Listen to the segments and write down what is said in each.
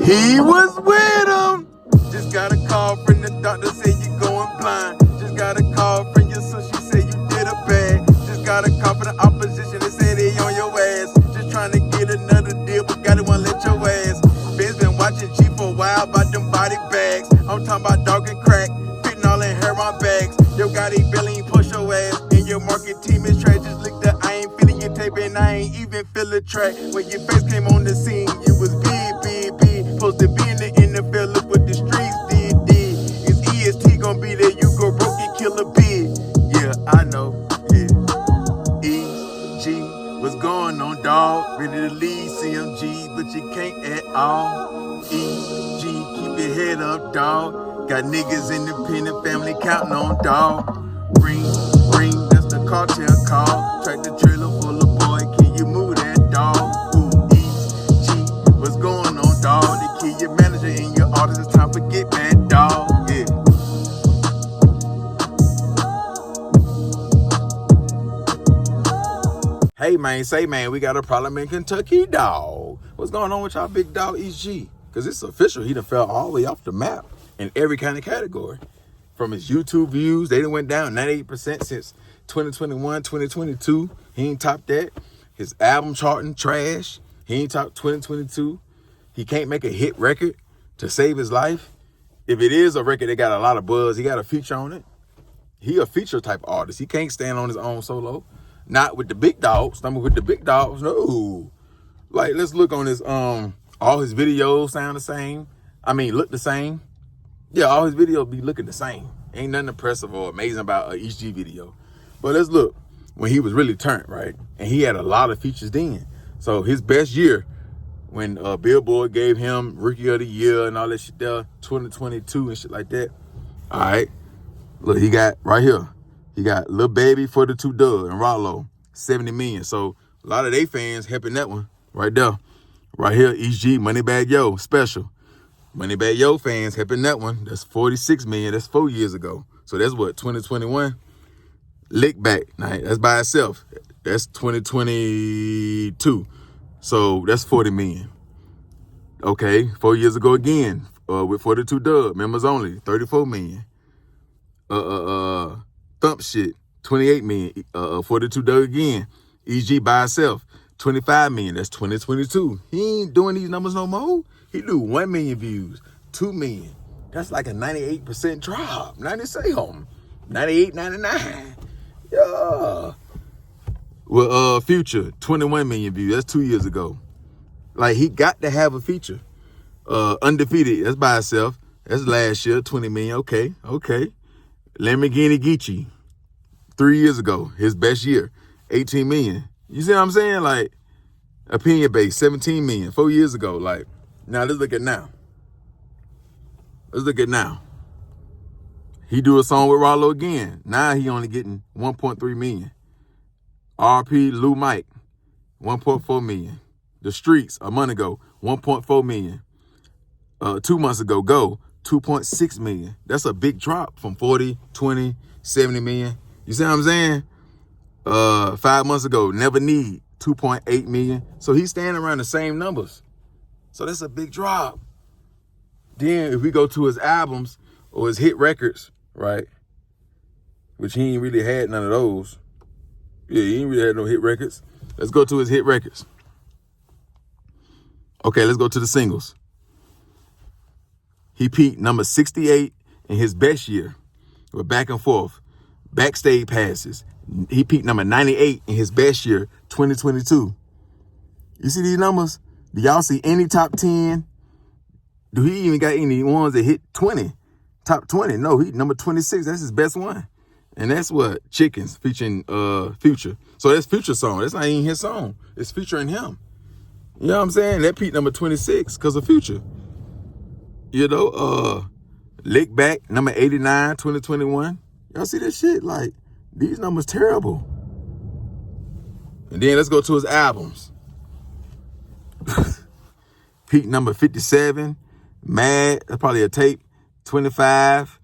He was with him. Just got a call from the doctor, say you going blind. Just got a call from your sister, she said you did a bad. Just got a call from the opposition, they say they on your ass. Just trying to get another deal, but Gotti won't let your ass. Ben's been watching G for a while about them body bags. I'm talking about dog and crack, fitting all in heroin bags. Yo Gotti barely ain't push your ass, and your market team is trash. Just look that I ain't feeling your tape, and I ain't even feel the track. When your face came on the scene, you was big. Supposed to be in the NFL, look what the streets did. Is EST gonna be there? You go broke and kill a bid. Yeah, I know. Yeah. EG, what's going on, dog? Ready to lead CMG, but you can't at all. EG, keep your head up, dog. Got niggas independent family counting on, dog. Ring, that's the cartel call. Track the trailer full of boy, can you move that, dog? Dog, they kill your manager and your artist. It's time for get mad, dog. Yeah. Hey man, say man, we got a problem in Kentucky, dog. What's going on with y'all big dog EG? Because it's official, he done fell all the way off the map in every kind of category. From his YouTube views, they done went down 98% since 2021, 2022. He ain't topped that. His album charting, trash. He ain't topped 2022. He can't make a hit record to save his life. If it is a record that got a lot of buzz, he got a feature on it. He a feature type artist. He can't stand on his own solo. Not with the big dogs. Not with the big dogs, no. Like, let's look on his, all his videos sound the same. I mean, look the same. Yeah, all his videos be looking the same. Ain't nothing impressive or amazing about an EG video. But let's look when he was really turned, right? And he had a lot of features then. So his best year, when Billboard gave him Rookie of the Year and all that shit there, 2022 and shit like that. All right. Look, he got right here. He got Lil Baby, 42 Doug, and Rollo, 70 million. So a lot of they fans helping that one right there. Right here, EG, Moneybag Yo, special. Moneybag Yo fans helping that one. That's 46 million. That's 4 years ago. So that's what, 2021? Lick Back. Now, that's by itself. That's 2022. So that's 40 million. Okay, 4 years ago again, with 42 Dub, members only, 34 million. Thump Shit, 28 million. 42 Dub again. EG by itself, 25 million. That's 2022. He ain't doing these numbers no more. He do 1 million views, 2 million. That's like a 98% drop. 98, 99. Yeah. Well, Future, 21 million views. That's 2 years ago. Like, he got to have a feature. Undefeated, that's by itself. That's last year, 20 million. Okay. Lamborghini Geechee, 3 years ago, his best year, 18 million. You see what I'm saying? Like, Opinion Base, 17 million, 4 years ago. Like, now let's look at now. He do a song with Rollo again. Now he only getting 1.3 million. RP Lou Mike, 1.4 million. The Streets, a month ago, 1.4 million. 2 months ago, Go, 2.6 million. That's a big drop from 40, 20, 70 million. You see what I'm saying? 5 months ago, Never Need, 2.8 million. So he's staying around the same numbers. So that's a big drop. Then if we go to his albums or his hit records, right? Which he ain't really had none of those. Yeah, he ain't really had no hit records. Let's go to his hit records. Okay, let's go to the singles. He peaked number 68 in his best year with Back and Forth, Backstage Passes. He peaked number 98 in his best year, 2022. You see these numbers? Do y'all see any top 10? Do he even got any ones that hit 20? Top 20? No, he number 26. That's his best one. And that's what? Chickens featuring Future. So that's Future's song. That's not even his song. It's featuring him. You know what I'm saying? That peaked number 26 because of Future. You know, Lick Back, number 89, 2021. Y'all see that shit? Like, these numbers terrible. And then let's go to his albums. Peak number 57, Mad, that's probably a tape. 25,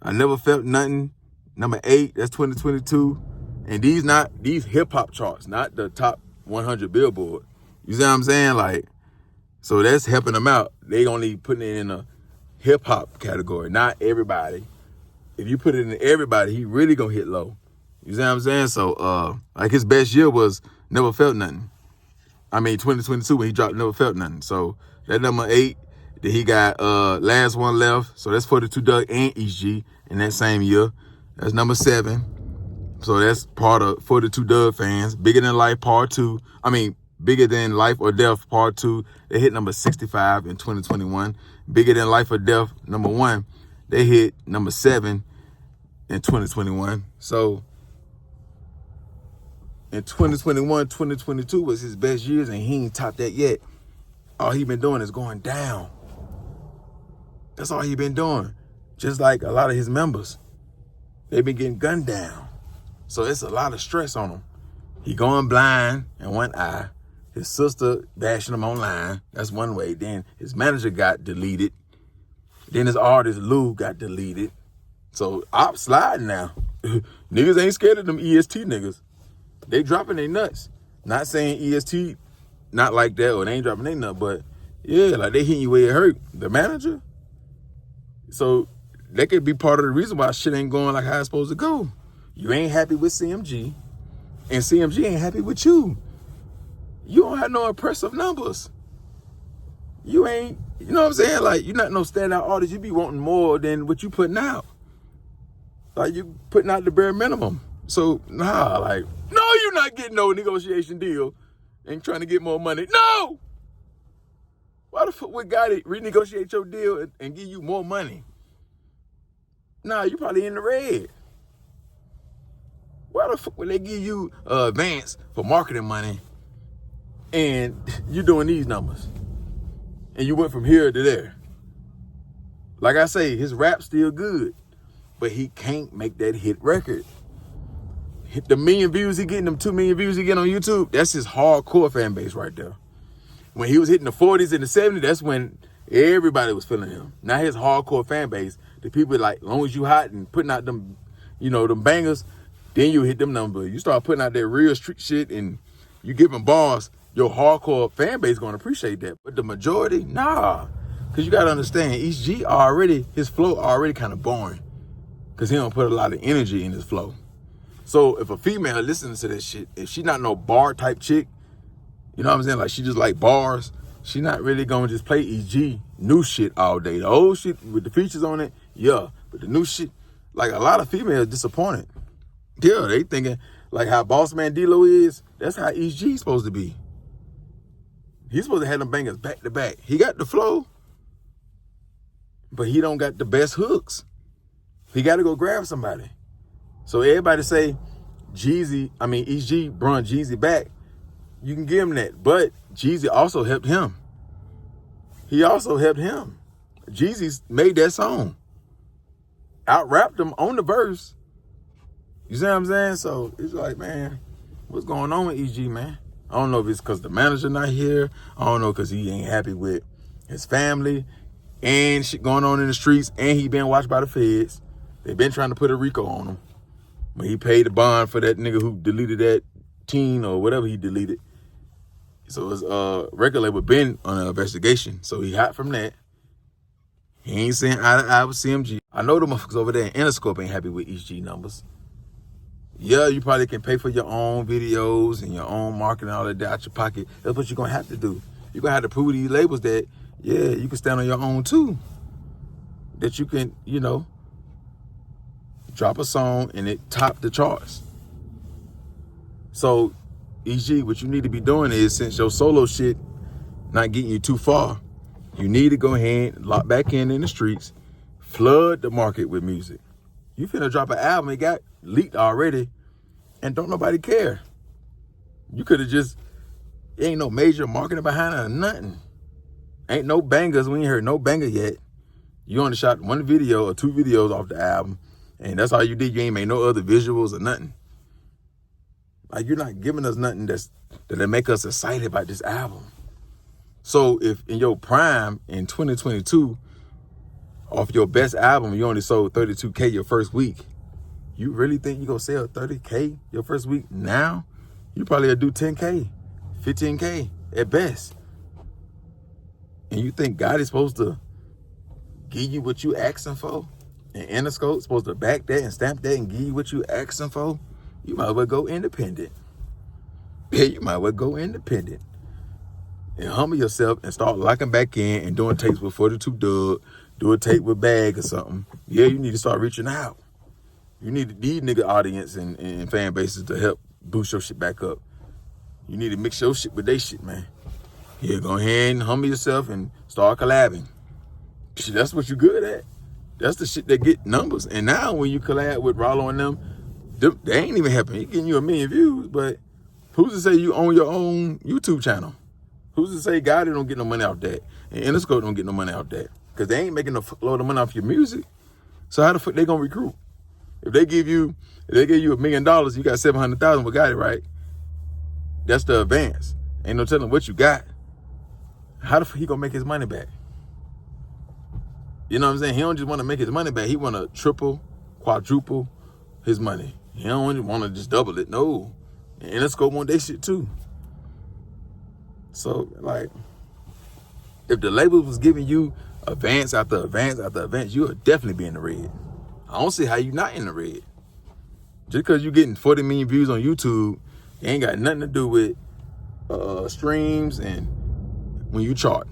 I Never Felt Nothing. Number 8, that's 2022. And these hip hop charts, not the top 100 Billboard. You see what I'm saying? Like, So that's helping them out. They only putting it in a hip hop category, not everybody. If you put it in everybody, he really gonna hit low. You see what I'm saying? So like his best year was Never Felt Nothing. I mean 2022 when he dropped Never Felt Nothing. So that number 8. Then he got Last One Left. So that's 42 Doug and ESG in that same year. That's number 7. So that's part of 42 Doug fans. Bigger Than Life Part 2. I mean, Bigger Than Life or Death Part 2. They hit number 65 in 2021. Bigger Than Life or Death, number 1. They hit number 7 in 2021. So in 2021, 2022 was his best years, and he ain't topped that yet. All he been doing is going down. That's all he been doing. Just like a lot of his members. They've been getting gunned down. So it's a lot of stress on him. He going blind in one eye. His sister bashing him online. That's one way. Then his manager got deleted. Then his artist Lou got deleted. So I'm sliding now. Niggas ain't scared of them EST niggas. They dropping their nuts. Not saying EST not like that or they ain't dropping their nut, but yeah, like they hitting you where it hurt. The manager. So that could be part of the reason why shit ain't going like how it's supposed to go. You ain't happy with CMG, and CMG ain't happy with you. You don't have no impressive numbers. You ain't, you know what I'm saying? Like, you're not no standout artist. You be wanting more than what you putting out. Like, you putting out the bare minimum. So, nah, like, no, you're not getting no negotiation deal and trying to get more money. No! Why the fuck would Gotti renegotiate your deal and give you more money? Nah, you probably in the red. Why the fuck would they give you advance for marketing money and you doing these numbers? And you went from here to there. Like I say, his rap's still good, but he can't make that hit record. The million views he getting, them 2 million views he getting on YouTube, that's his hardcore fan base right there. When he was hitting the 40s and the 70s, that's when everybody was feeling him. Now his hardcore fan base, the people like, as long as you hot and putting out them, you know, them bangers, then you hit them numbers. You start putting out that real street shit and you giving bars, your hardcore fan base gonna appreciate that. But the majority, nah. Cause you gotta understand, ESG already, his flow already kind of boring. Cause he don't put a lot of energy in his flow. So if a female listens to this shit, if she not no bar type chick, you know what I'm saying? Like she just like bars, she not really gonna just play ESG new shit all day. The old shit with the features on it, yeah. But the new shit, like a lot of females disappointed. Yeah, they thinking like how Boss Man D-Lo is, that's how ESG supposed to be. He's supposed to have them bangers back to back. He got the flow, but he don't got the best hooks. He got to go grab somebody. So everybody say ESG brought Jeezy back. You can give him that. But Jeezy also helped him. He also helped him. Jeezy made that song. Out-rapped him on the verse. You see what I'm saying? So it's like, man, what's going on with ESG, man? I don't know if it's because the manager not here. I don't know because he ain't happy with his family and shit going on in the streets, and he been watched by the feds. They been trying to put a RICO on him. But he paid the bond for that nigga who deleted that teen or whatever he deleted. So his record label been on an investigation. So he hot from that. He ain't saying eye to eye with CMG. I know the motherfuckers over there in Interscope ain't happy with ESG numbers. Yeah, you probably can pay for your own videos and your own marketing, all that out your pocket. That's what you're going to have to do. You're going to have to prove to these labels that, yeah, you can stand on your own too. That you can, you know, drop a song and it top the charts. So, ESG, what you need to be doing is, since your solo shit not getting you too far, you need to go ahead, lock back in the streets, flood the market with music. You finna drop an album, it got leaked already, and don't nobody care. You could have just, ain't no major marketing behind it or nothing. Ain't no bangers, we ain't heard no banger yet. You only shot 1 video or 2 videos off the album, and that's all you did. You ain't made no other visuals or nothing. Like, you're not giving us nothing that'll make us excited about this album. So if in your prime in 2022, off your best album, you only sold 32K your first week, you really think you gonna sell 30K your first week now? You probably gonna do 10K, 15K at best. And you think God is supposed to give you what you asking for? And Interscope supposed to back that and stamp that and give you what you asking for? You might as well go independent. Yeah, you might as well go independent. And humble yourself and start locking back in and doing tapes with 42 Doug, do a tape with Bag or something. Yeah, you need to start reaching out. You need these nigga audience and fan bases to help boost your shit back up. You need to mix your shit with their shit, man. Yeah, go ahead and humble yourself and start collabing. Shit, that's what you good at. That's the shit that get numbers. And now when you collab with Rollo and them, they ain't even helping. He getting you 1 million views, but who's to say you own your own YouTube channel? Who's to say Gotti don't get no money off that? And Interscope don't get no money off that? Because they ain't making no load of money off your music. So how the fuck they gonna recruit? If they give you $1 million, you got 700,000 with Gotti, right? That's the advance. Ain't no telling what you got. How the fuck he gonna make his money back? You know what I'm saying? He don't just want to make his money back. He want to triple, quadruple his money. He don't want to just double it. No. And Interscope want their shit too. So, like, if the label was giving you advance after advance after advance, you would definitely be in the red. I don't see how you not in the red. Just because you getting 40 million views on YouTube, it ain't got nothing to do with streams and when you chart.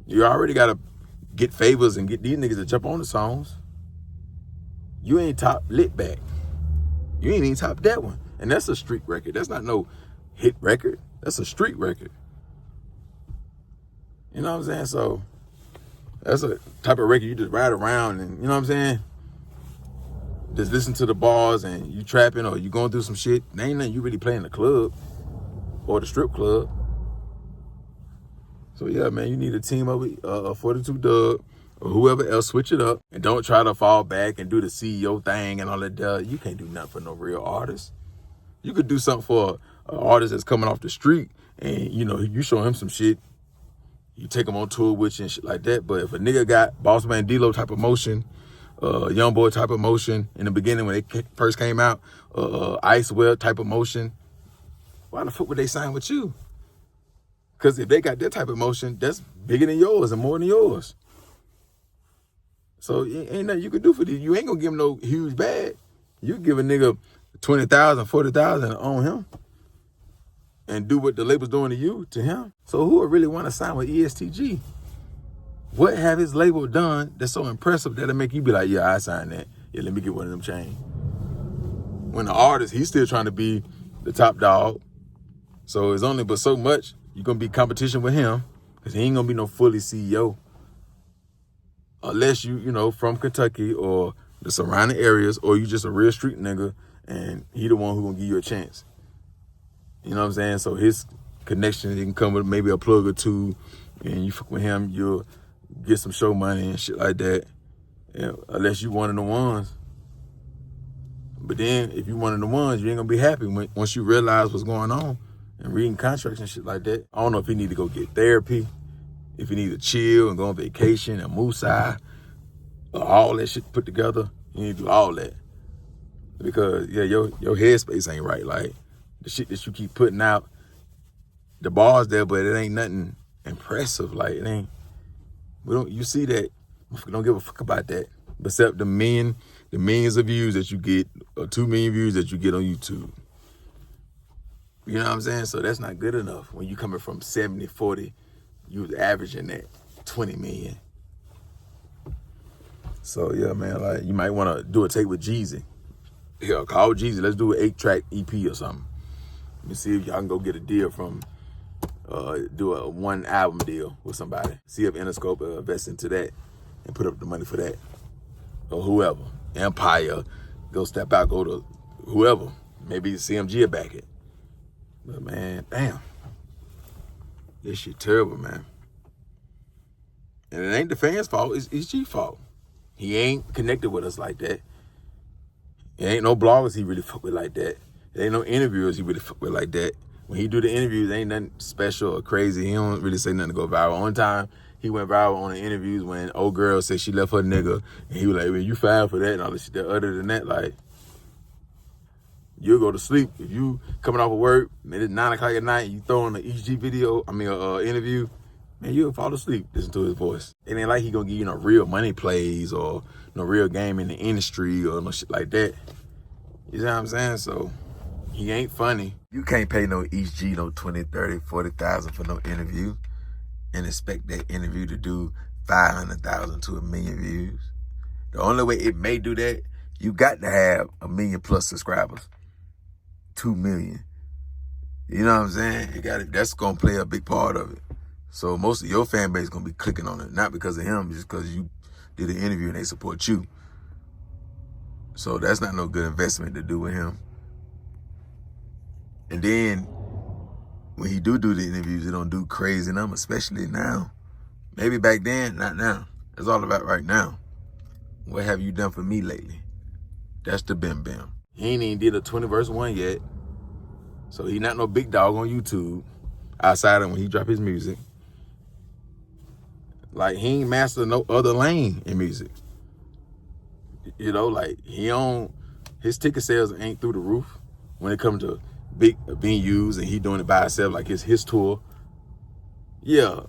You already got to get favors and get these niggas to jump on the songs. You ain't top lit back. You ain't even top that one. And that's a street record. That's not no hit record. That's a street record. You know what I'm saying? So that's a type of record you just ride around and, you know what I'm saying? Just listen to the bars and you trapping or you going through some shit. There ain't nothing you really play in the club or the strip club. So yeah, man, you need to team up with 42 Doug or whoever else, switch it up, and don't try to fall back and do the CEO thing and all that. You can't do nothing for no real artist. You could do something for an artist that's coming off the street and, you know, you show him some shit, you take him on tour with you and shit like that. But if a nigga got Boss Man D-Lo type of motion, Young Boy type of motion in the beginning when they first came out, Ice Well type of motion, why the fuck would they sign with you? Because if they got that type of motion, that's bigger than yours and more than yours. So ain't nothing you can do for these. You ain't gonna give him no huge bag. You give a nigga 20,000, 40,000 on him and do what the label's doing to you, to him. So who would really want to sign with ESTG? What have his label done that's so impressive that'll make you be like, yeah, I signed that. Yeah, let me get one of them chains. When the artist, he's still trying to be the top dog. So it's only but so much you're going to be competition with him because he ain't going to be no fully CEO. Unless you know, from Kentucky or the surrounding areas, or you just a real street nigga and he the one who going to give you a chance. You know what I'm saying? So his connection, he can come with maybe a plug or two and you fuck with him, you'll get some show money and shit like that. Yeah, unless you one of the ones. But then if you one of the ones, you ain't going to be happy once you realize what's going on. And reading contracts and shit like that. I don't know if he need to go get therapy, if he need to chill and go on vacation and moosai, all that shit put together. You need to do all that. Because, yeah, your headspace ain't right. Like, the shit that you keep putting out, the bar's there, but it ain't nothing impressive. Like, it ain't, you see that, we don't give a fuck about that. Except the millions of views that you get, or 2 million views that you get on YouTube. You know what I'm saying? So that's not good enough. When you coming from 70, 40, you was averaging that 20 million. So yeah, man, like you might want to do a tape with Jeezy. Yeah, call Jeezy. Let's do an 8-track EP or something. Let me see if y'all can go get a deal from, do a 1 album deal with somebody. See if Interscope invests into that and put up the money for that. Or whoever. Empire, go step out, go to whoever. Maybe CMG will back it. But man, damn. This shit terrible, man. And it ain't the fans' fault, it's G's fault. He ain't connected with us like that. It ain't no bloggers he really fuck with like that. There ain't no interviewers he really fuck with like that. When he do the interviews, ain't nothing special or crazy. He don't really say nothing to go viral. One time, he went viral on the interviews when old girl said she left her nigga. And he was like, well, you filed for that and all this shit. Other than that, like, you'll go to sleep. If you coming off of work, and it's 9 o'clock at night, and you throwing an EST video, interview, man, you'll fall asleep listening to his voice. It ain't like he gonna give you no real money plays or no real game in the industry or no shit like that. You know what I'm saying? So he ain't funny. You can't pay no ESG no 20, 30, 40,000 for no interview and expect that interview to do 500,000 to 1 million views. The only way it may do that, you got to have 1 million plus subscribers. 2 million. You know what I'm saying? That's gonna play a big part of it. So most of your fan base is gonna be clicking on it, not because of him, just because you did an interview and they support you. So that's not no good investment to do with him. And then when he do the interviews, he don't do crazy numbers, especially now. Maybe back then, not now. It's all about right now. What have you done for me lately? That's the bim bim. He ain't even did a 20 verse 1 yet. So he not no big dog on YouTube outside of when he drop his music. Like, he ain't mastered no other lane in music. You know, like, his ticket sales ain't through the roof when it comes to big venues and he doing it by himself, like his tour. Yeah,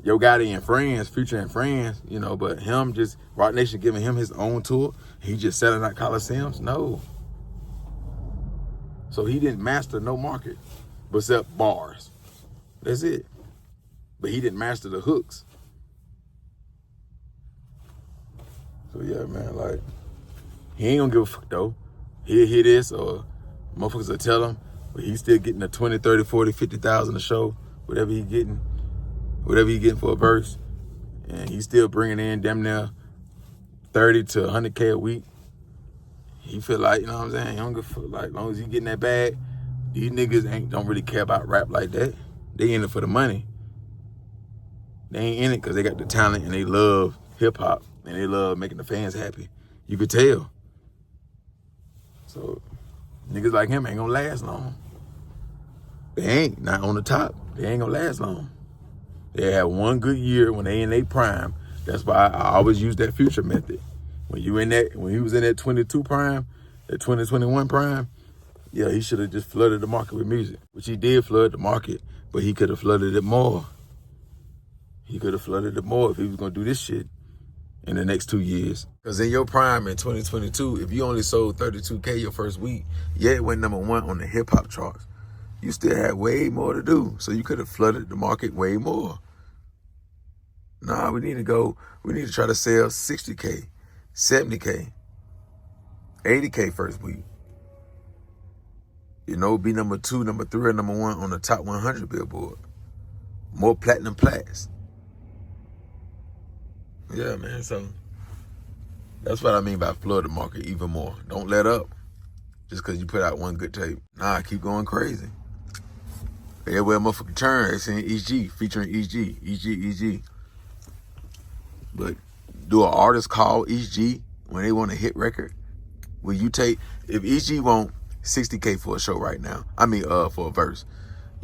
Yo Gotti and Friends, Future and Friends, you know, but him just, Rock Nation giving him his own tour, he just selling out Coliseums? No. So he didn't master no market, but except bars. That's it. But he didn't master the hooks. So yeah, man, like, he ain't gonna give a fuck though. He'll hear this or motherfuckers will tell him, but he's still getting a 20, 30, 40, 50,000 a show, whatever he getting for a verse. And he's still bringing in damn near 30 to 100K a week. He feel like, you know what I'm saying? He don't give a fuck. Like, as long as he getting that bag, these niggas don't really care about rap like that. They in it for the money. They ain't in it because they got the talent and they love hip hop and they love making the fans happy. You could tell. So niggas like him ain't gonna last long. They ain't, not on the top. They ain't gonna last long. They have one good year when they in their prime. That's why I always use that Future method. When he was in that 22 prime, that 2021 prime, yeah, he should have just flooded the market with music, which he did flood the market, but he could have flooded it more. He could have flooded it more if he was gonna do this shit in the next 2 years. Because in your prime in 2022, if you only sold 32K your first week, yeah, it went #1 on the hip hop charts. You still had way more to do. So you could have flooded the market way more. Nah, we need to try to sell 60K, 70K, 80K first week. You know, be #2, #3, or #1 on the top 100 Billboard. More platinum plats. Yeah, man, so that's what I mean by flood the market even more. Don't let up just because you put out one good tape. Nah, keep going crazy. Everywhere motherfucker turn, they saying ESG, featuring ESG, ESG. But do an artist call ESG when they want a hit record? Will you take, if ESG want 60K for a show right now, for a verse,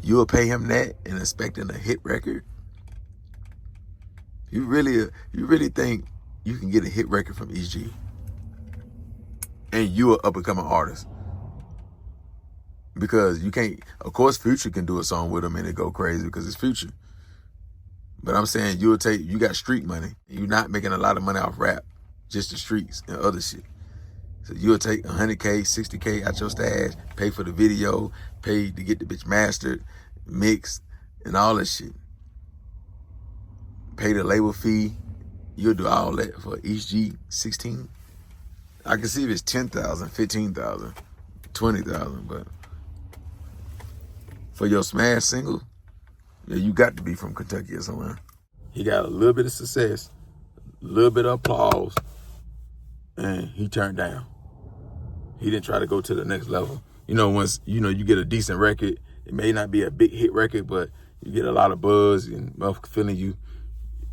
you'll pay him that and expecting a hit record? You really think you can get a hit record from ESG? And you are become an artist? Because you can't, of course Future can do a song with him and it go crazy because it's Future. But I'm saying you got street money. You're not making a lot of money off rap, just the streets and other shit. So you'll take 100K, 60K out your stash, pay for the video, pay to get the bitch mastered, mixed, and all that shit. Pay the label fee. You'll do all that for ESG 16. I can see if it's 10,000, 15,000, 20,000, but for your smash single, yeah, you got to be from Kentucky or somewhere. He got a little bit of success, a little bit of applause, and he turned down. He didn't try to go to the next level. You know, once you get a decent record, it may not be a big hit record, but you get a lot of buzz and motherfuckers feeling you.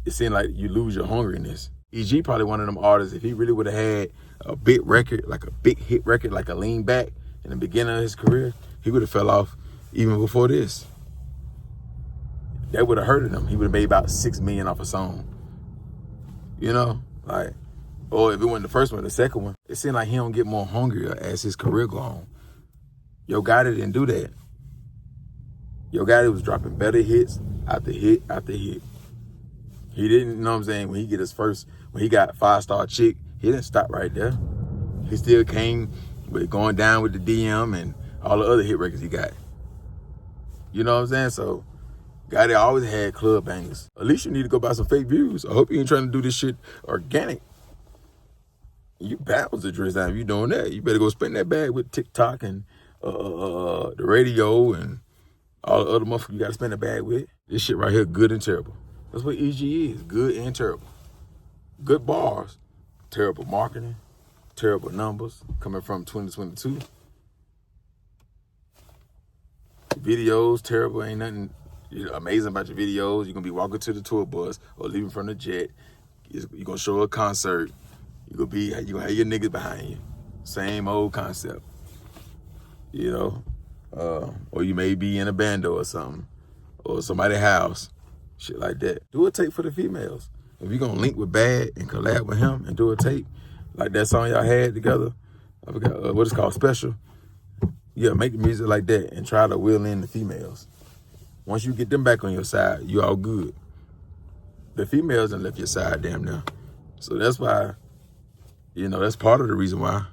It seemed like you lose your hungriness. EG probably one of them artists, if he really would have had a big record, like a big hit record, like a Lean Back in the beginning of his career, he would have fell off even before this. That would have hurted him. He would have made about $6 million off a song. You know, like, or if it wasn't the first one, the second one, it seemed like he don't get more hungrier as his career go on. Yo Gotti didn't do that. Yo Gotti was dropping better hits after hit after hit. He didn't, you know what I'm saying, when he got 5-Star Chick, he didn't stop right there. He still came with Going Down with the DM and all the other hit records he got. You know what I'm saying? So Gotti always had club bangers. At least you need to go buy some fake views. I hope you ain't trying to do this shit organic. You battles the dress down if you doing that. You better go spend that bag with TikTok and the radio and all the other motherfuckers you gotta spend a bag with. This shit right here, good and terrible. That's what EG is, good and terrible. Good bars, terrible marketing, terrible numbers coming from 2022. Videos, terrible, ain't nothing amazing about your videos. You're gonna be walking to the tour bus or leaving from the jet. You're gonna show a concert. You gonna have your niggas behind you. Same old concept. You know? Or you may be in a bando or something. Or somebody's house. Shit like that. Do a tape for the females. If you're gonna link with Bad and collab with him and do a tape, like that song y'all had together, I forgot what it's called, Special. Yeah, make the music like that and try to wheel in the females. Once you get them back on your side, you all good. The females done left your side damn near. So that's why, that's part of the reason why.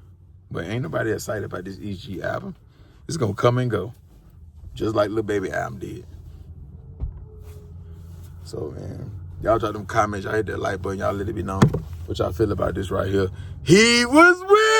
But ain't nobody excited about this EG album. It's gonna come and go. Just like Lil Baby album did. So, man, y'all drop them comments. Y'all hit that like button. Y'all let it be known what y'all feel about this right here. He was with